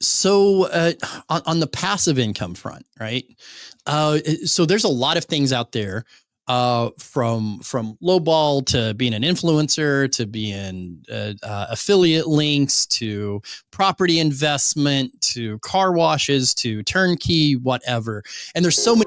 So on the passive income front, right? So there's a lot of things out there, from lowball to being an influencer to being affiliate links to property investment to car washes to turnkey, whatever. And there's so many.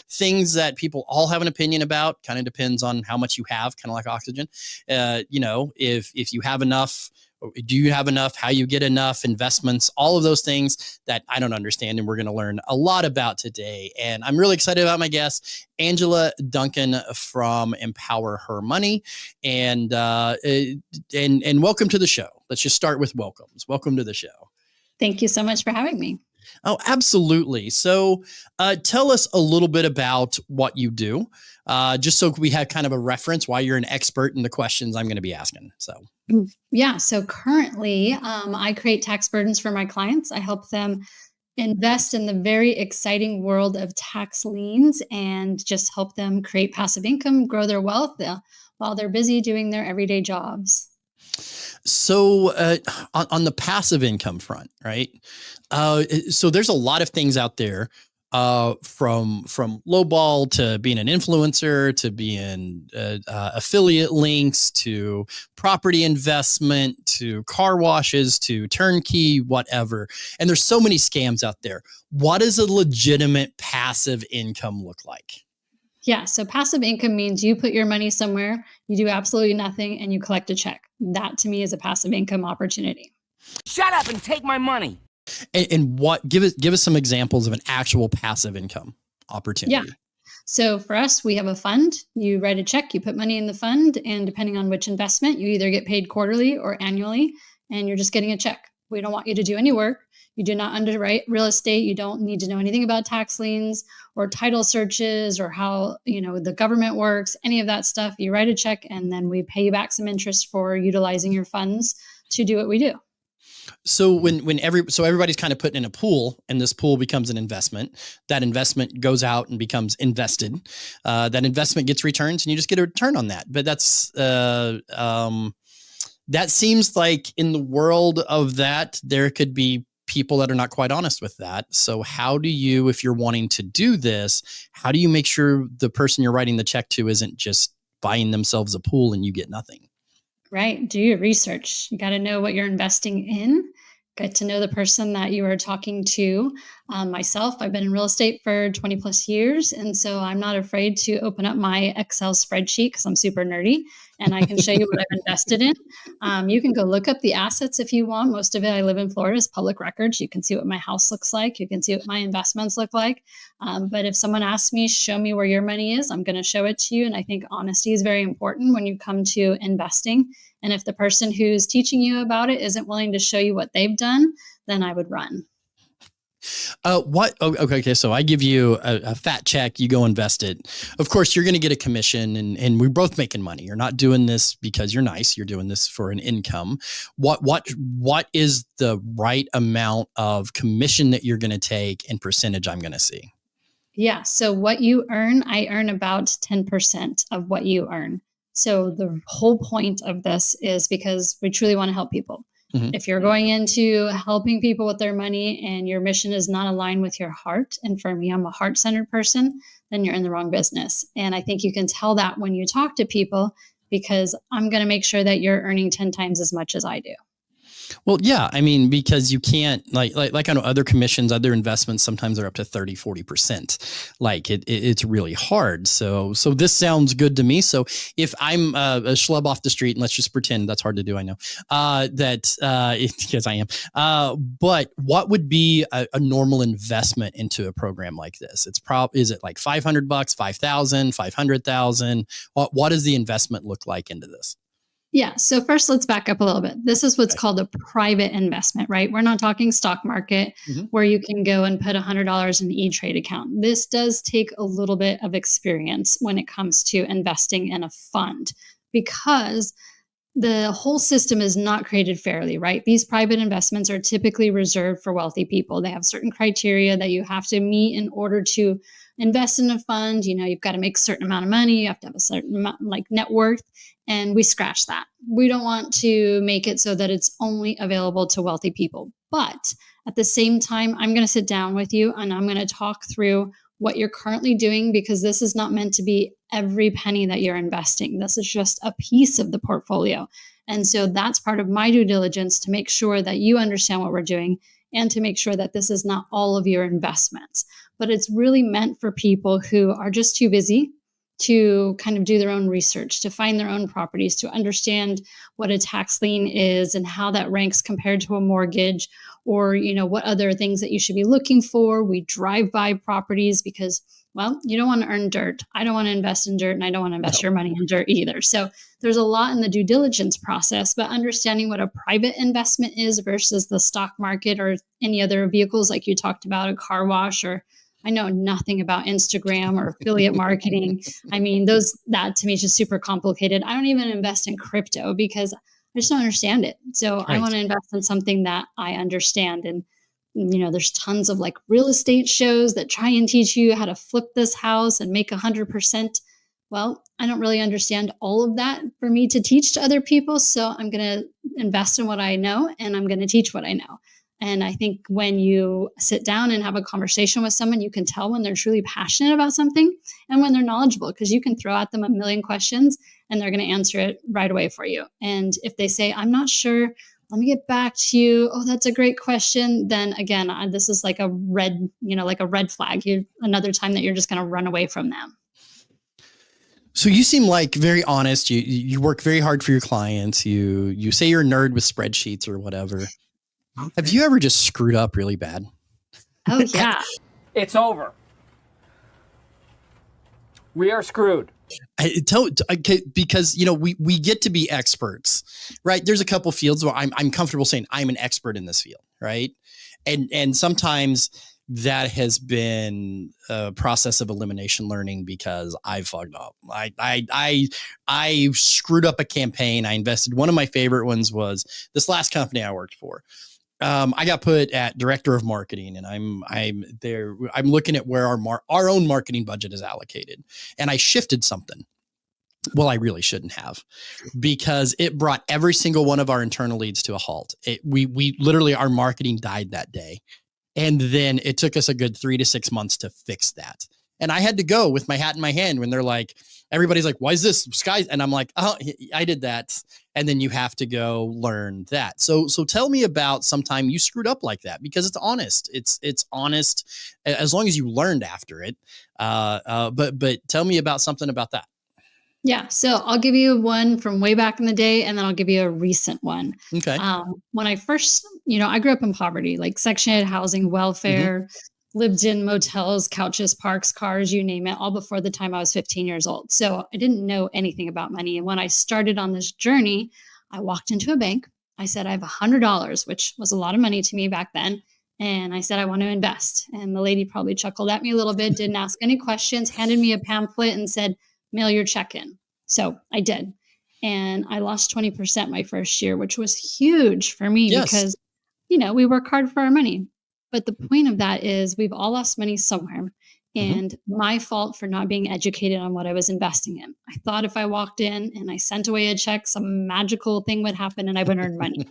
Things that people all have an opinion about. Kind of depends on how much you have, kind of like oxygen. If you have enough, do you have enough, how you get enough, investments, all of those things that I don't understand. And we're going to learn a lot about today. And I'm really excited about my guest, Angela Duncan from Empower Her Money. And welcome to the show. Let's just start with welcomes. Welcome to the show. Thank you so much for having me. Oh, absolutely. So tell us a little bit about what you do, just so we have kind of a reference why you're an expert in the questions I'm going to be asking. So currently I create tax burdens for my clients. I help them invest in the very exciting world of tax liens and just help them create passive income, grow their wealth while they're busy doing their everyday jobs. So on the passive income front, right? So there's a lot of things out there, from lowball to being an influencer to being affiliate links to property investment to car washes to turnkey, whatever. And there's so many scams out there. What does a legitimate passive income look like? Yeah. So passive income means you put your money somewhere, you do absolutely nothing, and you collect a check. That to me is a passive income opportunity. Shut up and take my money. And what, give us some examples of an actual passive income opportunity. Yeah. So for us, we have a fund. You write a check, you put money in the fund, and depending on which investment, you either get paid quarterly or annually, and you're just getting a check. We don't want you to do any work. You do not underwrite real estate. You don't need to know anything about tax liens or title searches or how, the government works, any of that stuff. You write a check and then we pay you back some interest for utilizing your funds to do what we do. So everybody's kind of putting in a pool, and this pool becomes an investment. That investment goes out and becomes invested. That investment gets returns, and you just get a return on that. But that seems like in the world of that, there could be people that are not quite honest with that. So how do you, if you're wanting to do this, how do you make sure the person you're writing the check to isn't just buying themselves a pool and you get nothing? Right. Do your research. You got to know what you're investing in. Get to know the person that you are talking to. Myself, I've been in real estate for 20 plus years. And so I'm not afraid to open up my Excel spreadsheet because I'm super nerdy and I can show you what I've invested in. You can go look up the assets if you want. Most of it, I live in Florida, is public records. You can see what my house looks like. You can see what my investments look like. But if someone asks me, show me where your money is, I'm going to show it to you. And I think honesty is very important when you come to investing. And if the person who's teaching you about it isn't willing to show you what they've done, then I would run. Okay. So I give you a fat check, you go invest it. Of course, you're going to get a commission, and we're both making money. You're not doing this because you're nice. You're doing this for an income. What is the right amount of commission that you're going to take and percentage I'm going to see? Yeah. So what you earn, I earn about 10% of what you earn. So the whole point of this is because we truly want to help people. Mm-hmm. If you're going into helping people with their money and your mission is not aligned with your heart, and for me, I'm a heart-centered person, then you're in the wrong business. And I think you can tell that when you talk to people, because I'm going to make sure that you're earning 10 times as much as I do. Well, yeah, I mean, because you can't like I know other commissions, other investments, sometimes they're up to 30, 40%. Like it's really hard. So this sounds good to me. So if I'm a schlub off the street, and let's just pretend that's hard to do, I know, because I am. But what would be a normal investment into a program like this? Is it like $500, 5,000, 500,000? What does the investment look like into this? Yeah. So first, let's back up a little bit. This is what's Okay. called a private investment, right? We're not talking stock market Mhm. where you can go and put $100 in an E-Trade account. This does take a little bit of experience when it comes to investing in a fund because the whole system is not created fairly, right? These private investments are typically reserved for wealthy people. They have certain criteria that you have to meet in order to invest in a fund. You've got to make a certain amount of money, you have to have a certain amount, like net worth, and we scratch that. We don't want to make it so that it's only available to wealthy people. But at the same time, I'm going to sit down with you and I'm going to talk through what you're currently doing because this is not meant to be every penny that you're investing. This is just a piece of the portfolio. And so that's part of my due diligence to make sure that you understand what we're doing and to make sure that this is not all of your investments. But it's really meant for people who are just too busy to kind of do their own research, to find their own properties, to understand what a tax lien is and how that ranks compared to a mortgage, or what other things that you should be looking for. We drive by properties because, well, you don't want to earn dirt. I don't want to invest in dirt, and I don't want to invest No. your money in dirt either. So there's a lot in the due diligence process, but understanding what a private investment is versus the stock market or any other vehicles like you talked about, a car wash, or I know nothing about Instagram or affiliate marketing. I mean, that to me is just super complicated. I don't even invest in crypto because I just don't understand it. So I Right. want to invest in something that I understand. And there's tons of like real estate shows that try and teach you how to flip this house and make 100%. Well, I don't really understand all of that for me to teach to other people. So I'm going to invest in what I know and I'm going to teach what I know. And I think when you sit down and have a conversation with someone, you can tell when they're truly passionate about something and when they're knowledgeable because you can throw at them a million questions and they're going to answer it right away for you. And if they say, I'm not sure, let me get back to you. Oh, that's a great question. Then again, this is like a red flag. Another time that you're just going to run away from them. So you seem like very honest. You work very hard for your clients. You say you're a nerd with spreadsheets or whatever. Have you ever just screwed up really bad? Oh yeah. It's over. We are screwed. Because we get to be experts, right? There's a couple fields where I'm comfortable saying I'm an expert in this field, right? And sometimes that has been a process of elimination learning because I fucked up. I screwed up a campaign. I invested. One of my favorite ones was this last company I worked for. I got put at director of marketing, and I'm there. I'm looking at where our own marketing budget is allocated, and I shifted something. Well, I really shouldn't have, because it brought every single one of our internal leads to a halt. We literally, our marketing died that day. And then it took us a good 3 to 6 months to fix that. And I had to go with my hat in my hand when they're like, everybody's like, why is this sky? And I'm like, oh, I did that. And then you have to go learn that. So tell me about sometime you screwed up like that, because it's honest. It's honest as long as you learned after it. But tell me about something about that. Yeah. So I'll give you one from way back in the day, and then I'll give you a recent one. Okay. When I first, I grew up in poverty, like Section 8 housing, welfare, lived in motels, couches, parks, cars, you name it, all before the time I was 15 years old. So I didn't know anything about money. And when I started on this journey, I walked into a bank. I said, I have $100, which was a lot of money to me back then. And I said, I want to invest. And the lady probably chuckled at me a little bit, didn't ask any questions, handed me a pamphlet and said, mail your check in. So I did. And I lost 20% my first year, which was huge for me Yes. because, we work hard for our money. But the point of that is we've all lost money somewhere. And my fault for not being educated on what I was investing in. I thought if I walked in and I sent away a check, some magical thing would happen and I would earn money.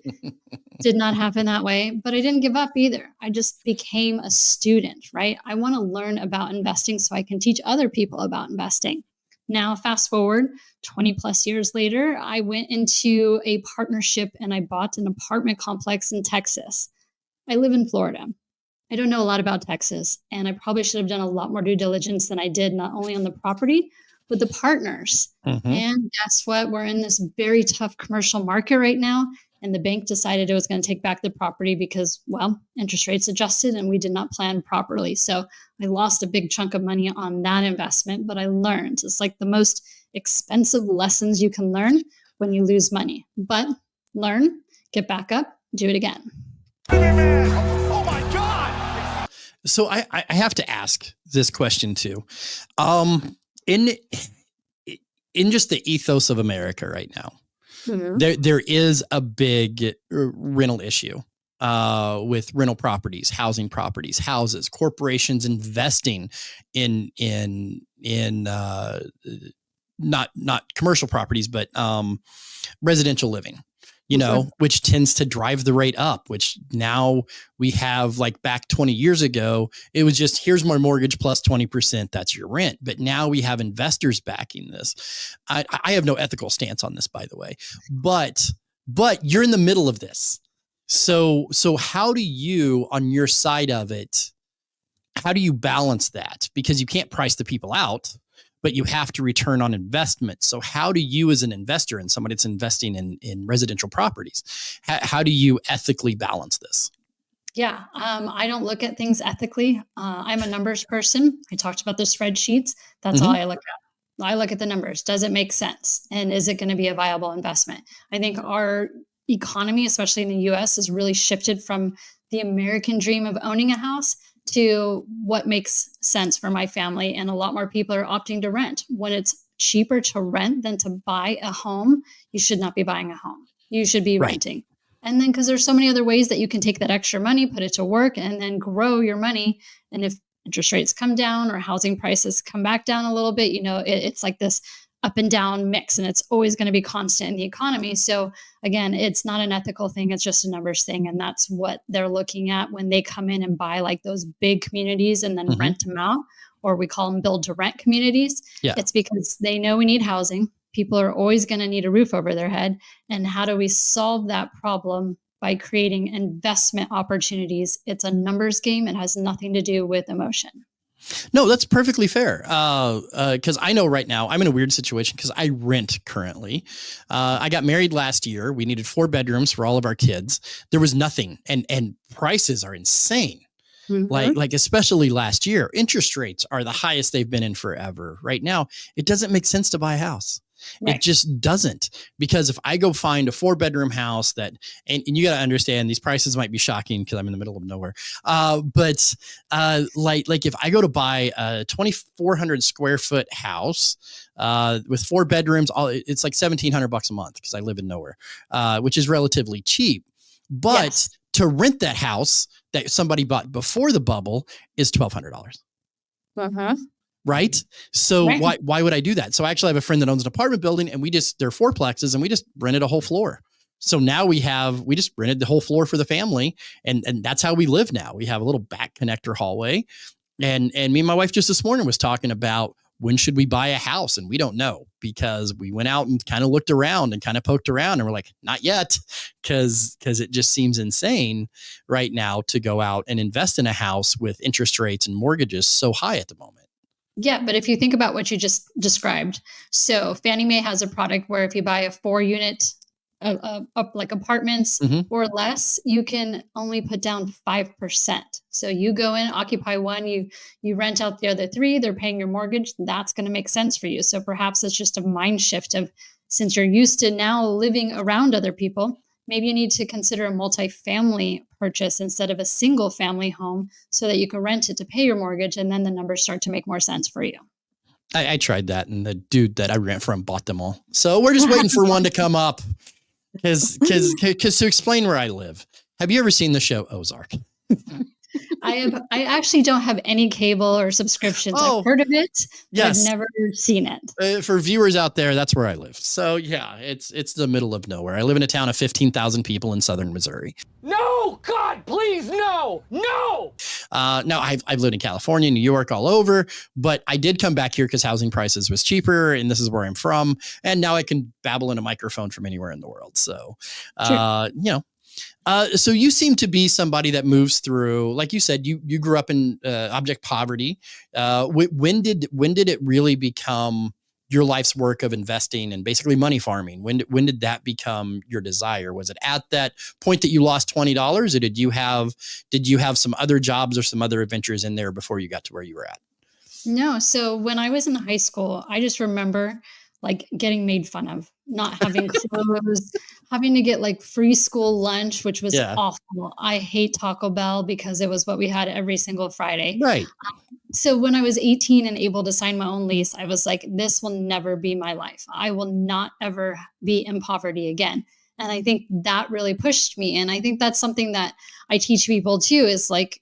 Did not happen that way, but I didn't give up either. I just became a student, right? I want to learn about investing so I can teach other people about investing. Now, fast forward 20 plus years later, I went into a partnership and I bought an apartment complex in Texas. I live in Florida. I don't know a lot about Texas, and I probably should have done a lot more due diligence than I did, not only on the property, but the partners. And guess what? We're in this very tough commercial market right now. And the bank decided it was going to take back the property because, well, interest rates adjusted and we did not plan properly. So I lost a big chunk of money on that investment, but I learned. It's like the most expensive lessons you can learn when you lose money. But learn, get back up, do it again. Oh my God. So I have to ask this question too. In just the ethos of America right now, there is a big rental issue with rental properties, housing properties, houses, corporations investing in not commercial properties, but residential living, which tends to drive the rate up, which now we have, like back 20 years ago, it was just, here's my mortgage plus 20%, that's your rent. But now we have investors backing this. I have no ethical stance on this, by the way, but you're in the middle of this. So how do you, on your side of it, how do you balance that? Because you can't price the people out, but you have to return on investment. So how do you, as an investor and somebody that's investing in residential properties, how do you ethically balance this? Yeah, I don't look at things ethically. I'm a numbers person. I talked about the spreadsheets. That's all I look at. I look at the numbers. Does it make sense? And is it going to be a viable investment? I think our economy, especially in the US, has really shifted from the American dream of owning a house to what makes sense for my family. And a lot more people are opting to rent. When it's cheaper to rent than to buy a home, you should not be buying a home. You should be renting. And then, because there's so many other ways that you can take that extra money, put it to work, and then grow your money. And if interest rates come down or housing prices come back down a little bit, it's like this up and down mix, and it's always going to be constant in the economy. So again, it's not an ethical thing. It's just a numbers thing. And that's what they're looking at when they come in and buy like those big communities and then rent them out, or we call them build to rent communities. Yeah. It's because they know we need housing. People are always going to need a roof over their head. And how do we solve that problem? By creating investment opportunities. It's a numbers game. It has nothing to do with emotion. No, that's perfectly fair. Because I know right now I'm in a weird situation because I rent currently. I got married last year. We needed 4 bedrooms for all of our kids. There was nothing, and prices are insane. Like especially last year, interest rates are the highest they've been in forever. Right now, it doesn't make sense to buy a house. Right. It just doesn't, because if I go find a 4-bedroom house and you got to understand, these prices might be shocking because I'm in the middle of nowhere. But like if I go to buy a 2,400 square foot house with 4 bedrooms, it's like $1,700 a month because I live in nowhere, which is relatively cheap. But to rent that house that somebody bought before the bubble is $1,200. Right. So why would I do that? So I actually have a friend that owns an apartment building, and they're 4plexes, and we just rented a whole floor. So now we just rented the whole floor for the family. And that's how we live now. We have a little back connector hallway. And me and my wife just this morning was talking about, when should we buy a house? And we don't know, because we went out and kind of looked around and kind of poked around, and we're like, not yet, because it just seems insane right now to go out and invest in a house with interest rates and mortgages so high at the moment. Yeah, but if you think about what you just described, so Fannie Mae has a product where if you buy a 4-unit like apartments or less, you can only put down 5%. So you go in, occupy one, you rent out the other 3, they're paying your mortgage. That's going to make sense for you. So perhaps it's just a mind shift of, since you're used to now living around other people, maybe you need to consider a multifamily purchase instead of a single family home, so that you can rent it to pay your mortgage, and then the numbers start to make more sense for you. I tried that, and the dude that I rent from bought them all. So we're just waiting for one to come up, because to explain where I live. Have you ever seen the show Ozark? I actually don't have any cable or subscriptions. I've heard of it, but I've never seen it. For viewers out there, that's where I live. So yeah, it's the middle of nowhere. I live in a town of 15,000 people in southern Missouri. No, God, please, no. No, I've lived in California, New York, all over, but I did come back here because housing prices was cheaper, and this is where I'm from. And now I can babble in a microphone from anywhere in the world. So, so you seem to be somebody that moves through, like you said, you grew up in abject poverty. When did it really become your life's work of investing and basically money farming? When did that become your desire? Was it at that point that you lost $20, or did you have some other jobs or some other adventures in there before you got to where you were at? No. So when I was in high school, I just remember like getting made fun of, not having clothes, having to get like free school lunch, which was Yeah. awful. I hate Taco Bell because it was what we had every single Friday. Right. So when I was 18 and able to sign my own lease, I was like, this will never be my life. I will not ever be in poverty again. And I think that really pushed me. And I think that's something that I teach people too, is like,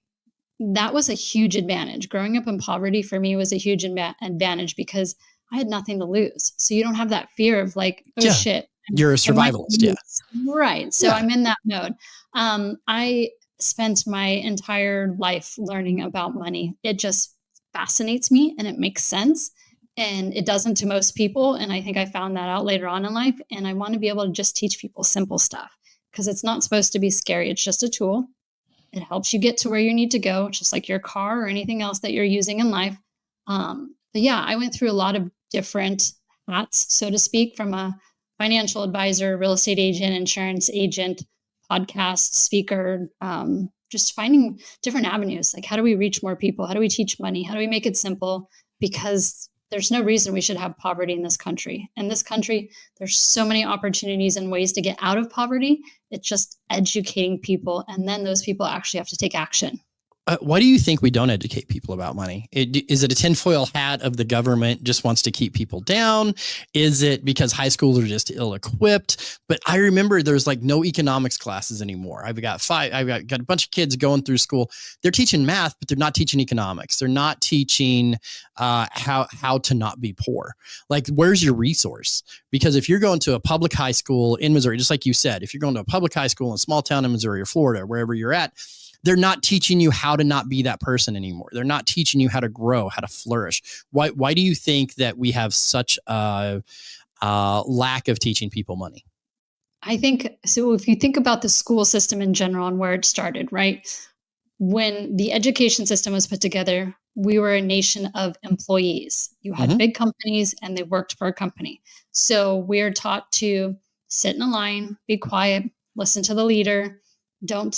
that was a huge advantage. Growing up in poverty for me was a huge advantage because I had nothing to lose. So you don't have that fear of like, oh Yeah. shit, You're a I might survivalist. Yeah. lose. Right. So Yeah. I'm in that mode. I spent my entire life learning about money. It just fascinates me and it makes sense. And it doesn't to most people. And I think I found that out later on in life. And I want to be able to just teach people simple stuff because it's not supposed to be scary. It's just a tool. It helps you get to where you need to go, just like your car or anything else that you're using in life. But yeah, I went through a lot of different hats, so to speak, from a financial advisor, real estate agent, insurance agent, podcast speaker, just finding different avenues. Like, how do we reach more people? How do we teach money? How do we make it simple? Because there's no reason we should have poverty in this country. In this country, there's so many opportunities and ways to get out of poverty. It's just educating people. And then those people actually have to take action. Why do you think we don't educate people about money? Is it a tinfoil hat of the government just wants to keep people down? Is it because high schools are just ill-equipped? But I remember there's like no economics classes anymore. I've got a bunch of kids going through school. They're teaching math, but they're not teaching economics. They're not teaching how to not be poor. Like, where's your resource? Because if you're going to a public high school in Missouri, just like you said, if you're going to a public high school in a small town in Missouri or Florida, wherever you're at, they're not teaching you how to not be that person anymore. They're not teaching you how to grow, how to flourish. Why do you think that we have such a lack of teaching people money? I think so. If you think about the school system in general and where it started, right? When the education system was put together, we were a nation of employees. You had big companies and they worked for a company. So we're taught to sit in a line, be quiet, listen to the leader. Don't,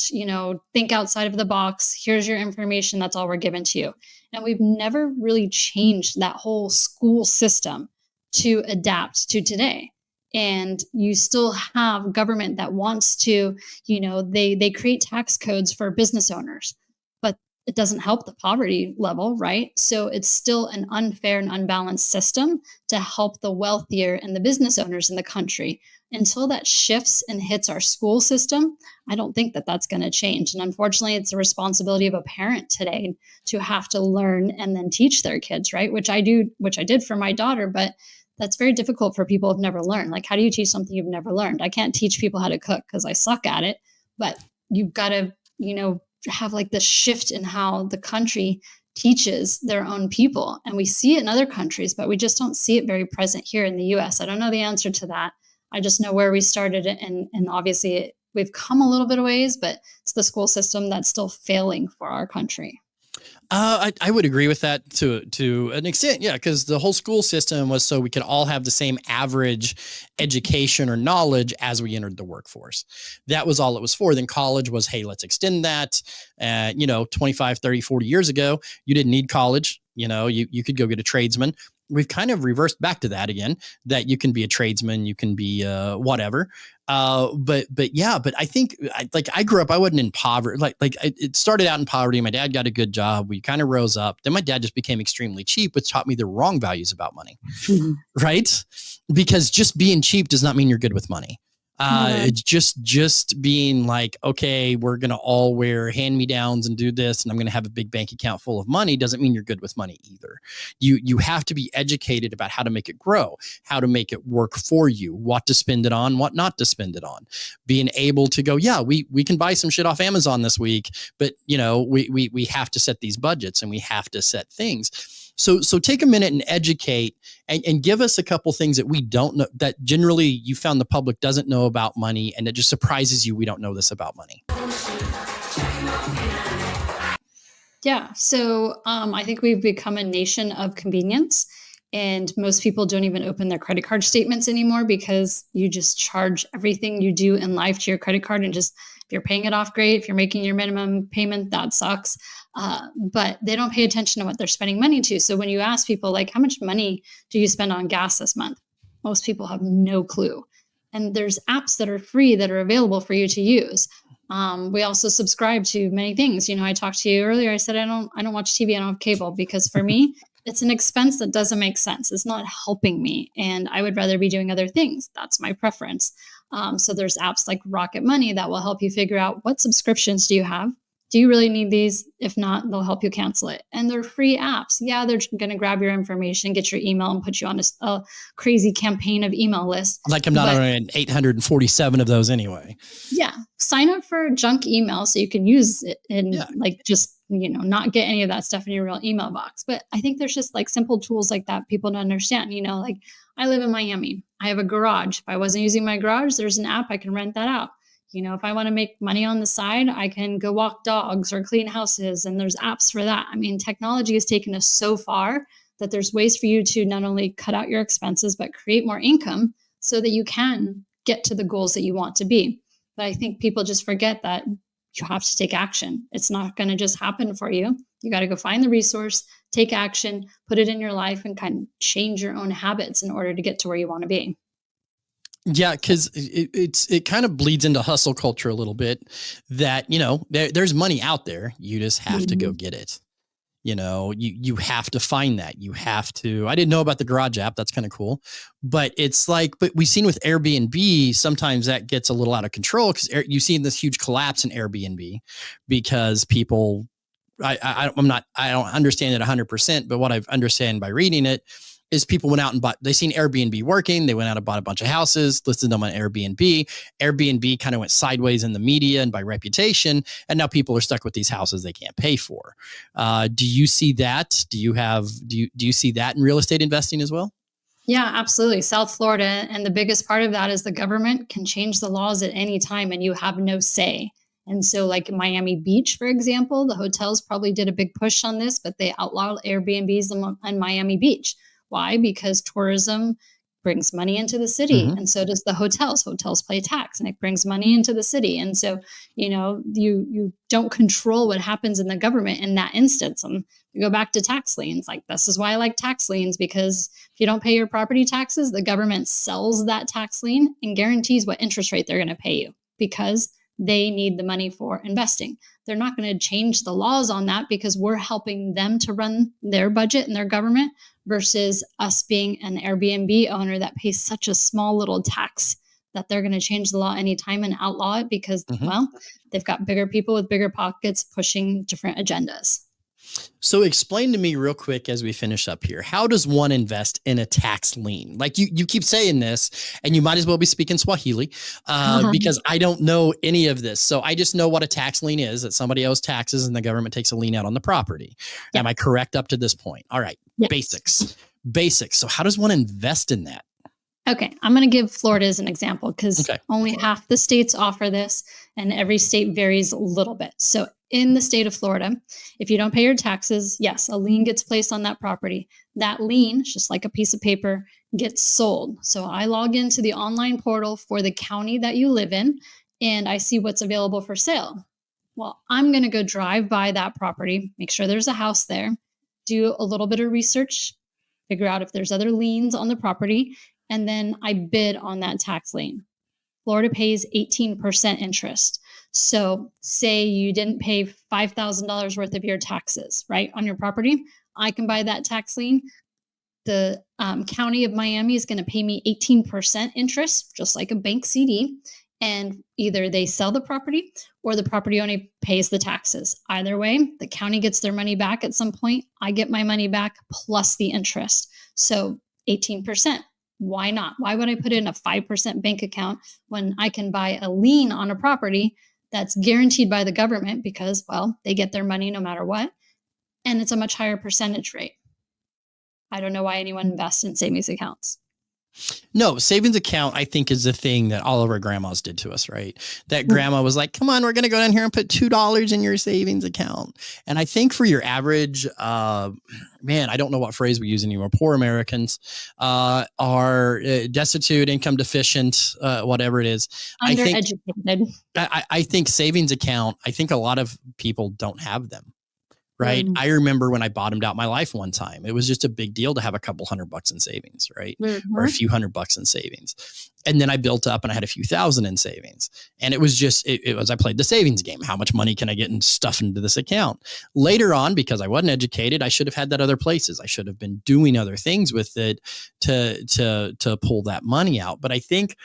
think outside of the box. Here's your information. That's all we're given to you. And we've never really changed that whole school system to adapt to today. And you still have government that wants to, they create tax codes for business owners, but it doesn't help the poverty level, right? So it's still an unfair and unbalanced system to help the wealthier and the business owners in the country. Until that shifts and hits our school system, I don't think that that's going to change. And unfortunately, it's the responsibility of a parent today to have to learn and then teach their kids, right? Which I did for my daughter, but that's very difficult for people who've never learned. Like, how do you teach something you've never learned? I can't teach people how to cook because I suck at it, but you've got to, have like this shift in how the country teaches their own people. And we see it in other countries, but we just don't see it very present here in the US. I don't know the answer to that. I just know where we started, and obviously we've come a little bit of ways, but it's the school system that's still failing for our country. I would agree with that to an extent. Yeah. Because the whole school system was so we could all have the same average education or knowledge as we entered the workforce. That was all it was for. Then college was, hey, let's extend that. 25, 30, 40 years ago, you didn't need college. You could go get a tradesman. We've kind of reversed back to that again, that you can be a tradesman, you can be whatever. But I think I grew up, I wasn't in poverty. It started out in poverty. My dad got a good job. We kind of rose up. Then my dad just became extremely cheap, which taught me the wrong values about money, right? Because just being cheap does not mean you're good with money. It's just being like, okay, we're going to all wear hand-me-downs and do this, and I'm going to have a big bank account full of money doesn't mean you're good with money either. You have to be educated about how to make it grow, how to make it work for you, what to spend it on, what not to spend it on. Being able to go, yeah, we can buy some shit off Amazon this week, but we have to set these budgets and we have to set things. So take a minute and educate and give us a couple things that we don't know, that generally you found the public doesn't know about money, and it just surprises you we don't know this about money. Yeah. So I think we've become a nation of convenience, and most people don't even open their credit card statements anymore because you just charge everything you do in life to your credit card, and just if you're paying it off, great. If you're making your minimum payment, that sucks. But they don't pay attention to what they're spending money to. So when you ask people, like, how much money do you spend on gas this month? Most people have no clue. And there's apps that are free that are available for you to use. We also subscribe to many things. I talked to you earlier. I said I don't watch TV. I don't have cable because for me, it's an expense that doesn't make sense. It's not helping me, and I would rather be doing other things. That's my preference. So there's apps like Rocket Money that will help you figure out what subscriptions do you have. Do you really need these? If not, they'll help you cancel it. And they're free apps. Yeah, they're going to grab your information, get your email, and put you on a crazy campaign of email lists. Like I'm not on 847 of those anyway. Yeah. Sign up for junk email so you can use it and just, not get any of that stuff in your real email box. But I think there's just like simple tools like that people don't understand. Like I live in Miami. I have a garage. If I wasn't using my garage, there's an app I can rent that out. If I want to make money on the side, I can go walk dogs or clean houses, and there's apps for that. I mean, technology has taken us so far that there's ways for you to not only cut out your expenses, but create more income so that you can get to the goals that you want to be. But I think people just forget that you have to take action. It's not going to just happen for you. You got to go find the resource, take action, put it in your life, and kind of change your own habits in order to get to where you want to be. Yeah, because it kind of bleeds into hustle culture a little bit that, there's money out there. You just have to go get it. You have to find that. You have to. I didn't know about the garage app. That's kind of cool. But it's like, but we've seen with Airbnb, sometimes that gets a little out of control because you've seen this huge collapse in Airbnb because people, I don't understand it 100%, but what I've understand by reading it is people went out and bought, they seen Airbnb working. They went out and bought a bunch of houses, listed them on Airbnb. Airbnb kind of went sideways in the media and by reputation. And now people are stuck with these houses they can't pay for. Do you see that? Do you see that in real estate investing as well? Yeah, absolutely. South Florida. And the biggest part of that is the government can change the laws at any time and you have no say. And so like Miami Beach, for example, the hotels probably did a big push on this, but they outlawed Airbnbs on Miami Beach. Why? Because tourism brings money into the city. And so does the hotels. Hotels pay tax and it brings money into the city. And so, you don't control what happens in the government in that instance. And you go back to tax liens. Like this is why I like tax liens, because if you don't pay your property taxes, the government sells that tax lien and guarantees what interest rate they're going to pay you because they need the money for investing. They're not going to change the laws on that because we're helping them to run their budget and their government versus us being an Airbnb owner that pays such a small little tax that they're going to change the law anytime and outlaw it because, well, they've got bigger people with bigger pockets pushing different agendas. So explain to me real quick as we finish up here, how does one invest in a tax lien? Like you keep saying this and you might as well be speaking Swahili because I don't know any of this. So I just know what a tax lien is, that somebody owes taxes and the government takes a lien out on the property. Yep. Am I correct up to this point? All right. Yes. Basics. So how does one invest in that? Okay, I'm going to give Florida as an example because only half the states offer this and every state varies a little bit. So in the state of Florida, if you don't pay your taxes, yes, a lien gets placed on that property. That lien, just like a piece of paper, gets sold. So I log into the online portal for the county that you live in and I see what's available for sale. Well, I'm going to go drive by that property, make sure there's a house there, do a little bit of research, figure out if there's other liens on the property, and then I bid on that tax lien. Florida pays 18% interest. So say you didn't pay $5,000 worth of your taxes, right, on your property. I can buy that tax lien. The county of Miami is going to pay me 18% interest, just like a bank CD. And either they sell the property or the property owner pays the taxes. Either way, the county gets their money back at some point. I get my money back plus the interest. So 18%. Why not? Why would I put in a 5% bank account when I can buy a lien on a property that's guaranteed by the government because, well, they get their money no matter what, and it's a much higher percentage rate? I don't know why anyone invests in savings accounts. No, savings account, I think, is the thing that all of our grandmas did to us, right? That grandma was like, come on, we're going to go down here and put $2 in your savings account. And I think for your average, man, I don't know what phrase we use anymore. Poor Americans are destitute, income deficient, whatever it is. Undereducated. I think savings account, I think a lot of people don't have them. right? Mm. I remember when I bottomed out my life one time, it was just a big deal to have a couple $100 in savings, right? Or a few $100 in savings. And then I built up and I had a few thousand in savings. And it was just, it was, I played the savings game. How much money can I get and stuff into this account? Later on, because I wasn't educated, I should have had that other places. I should have been doing other things with it to pull that money out. But I think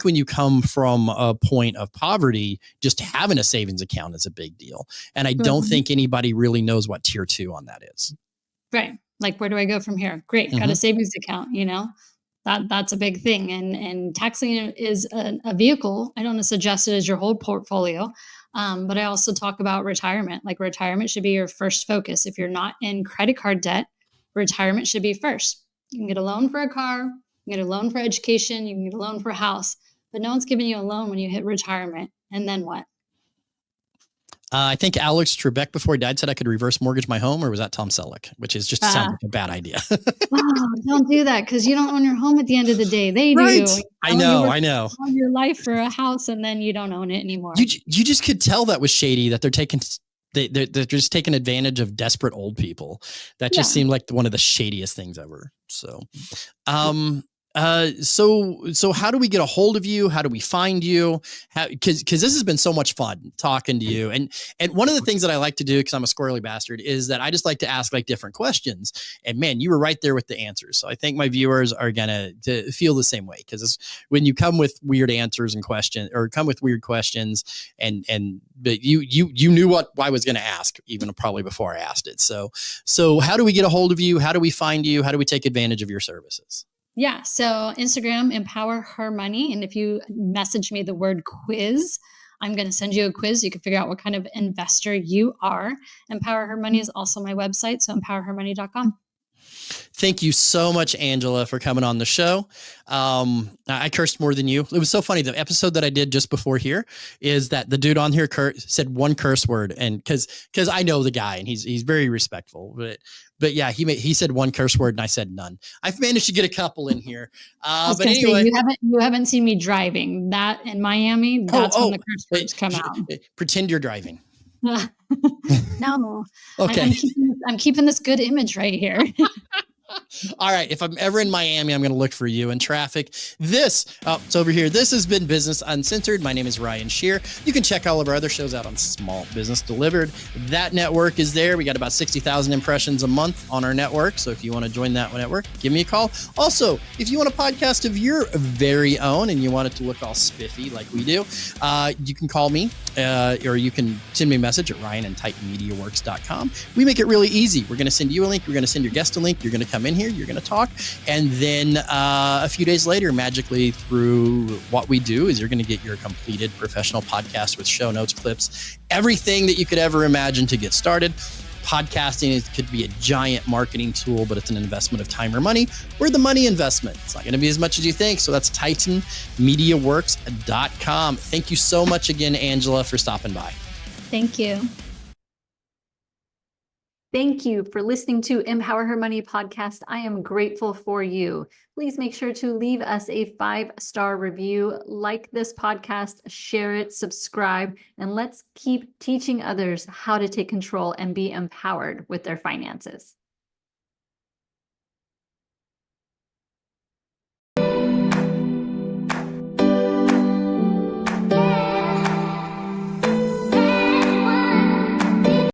when you come from a point of poverty, just having a savings account is a big deal. And I don't think anybody really knows what tier 2 on that is. Right. Like, where do I go from here? Great. Got a savings account, that's a big thing. And taxing is a vehicle. I don't suggest it as your whole portfolio. But I also talk about retirement. Like, retirement should be your first focus. If you're not in credit card debt, retirement should be first. You can get a loan for a car, you can get a loan for education, you can get a loan for a house, but no one's giving you a loan when you hit retirement. And then what? I think Alex Trebek, before he died, said I could reverse mortgage my home, or was that Tom Selleck? Which is just sounds like a bad idea. Oh, don't do that, because you don't own your home at the end of the day. They right. do. I know. All your life for a house, and then you don't own it anymore. You just could tell that was shady, that they're just taking advantage of desperate old people. That just seemed like one of the shadiest things ever. So, so how do we get a hold of you? How do we find you? Because this has been so much fun talking to you. And one of the things that I like to do, because I'm a squirrely bastard, is that I just like to ask like different questions. And man, you were right there with the answers. So I think my viewers are gonna feel the same way, because when you come with weird answers and questions, or come with weird questions, but you knew what I was gonna ask even probably before I asked it. So how do we get a hold of you? How do we find you? How do we take advantage of your services? Yeah. So Instagram, Empower Her Money. And if you message me the word quiz, I'm going to send you a quiz. You can figure out what kind of investor you are. Empower Her Money is also my website. So empowerhermoney.com. Thank you so much, Angela, for coming on the show. I cursed more than you. It was so funny. The episode that I did just before here is that the dude on here said one curse word, and because I know the guy and he's very respectful, but yeah, he said one curse word and I said none. I've managed to get a couple in here. But anyway, you haven't seen me driving. That in Miami, that's when the curse words come out. Pretend you're driving. No. Okay. I'm keeping this good image right here. All right. If I'm ever in Miami, I'm going to look for you in traffic. It's over here. This has been Business Uncensored. My name is Ryan Shear. You can check all of our other shows out on Small Business Delivered. That network is there. We got about 60,000 impressions a month on our network. So if you want to join that network, give me a call. Also, if you want a podcast of your very own and you want it to look all spiffy like we do, you can call me or you can send me a message at ryan@titanmediaworks.com. We make it really easy. We're going to send you a link. We're going to send your guest a link. You're going to come in here, you're going to talk, and then a few days later, magically through what we do, is you're going to get your completed professional podcast with show notes, clips, everything that you could ever imagine to get started. Podcasting could be a giant marketing tool, but it's an investment of time or money. We're the money investment. It's not going to be as much as you think. So that's titanmediaworks.com. Thank you so much again, Angela, for stopping by. Thank you. Thank you for listening to Empower Her Money podcast. I am grateful for you. Please make sure to leave us a 5-star review, like this podcast, share it, subscribe, and let's keep teaching others how to take control and be empowered with their finances.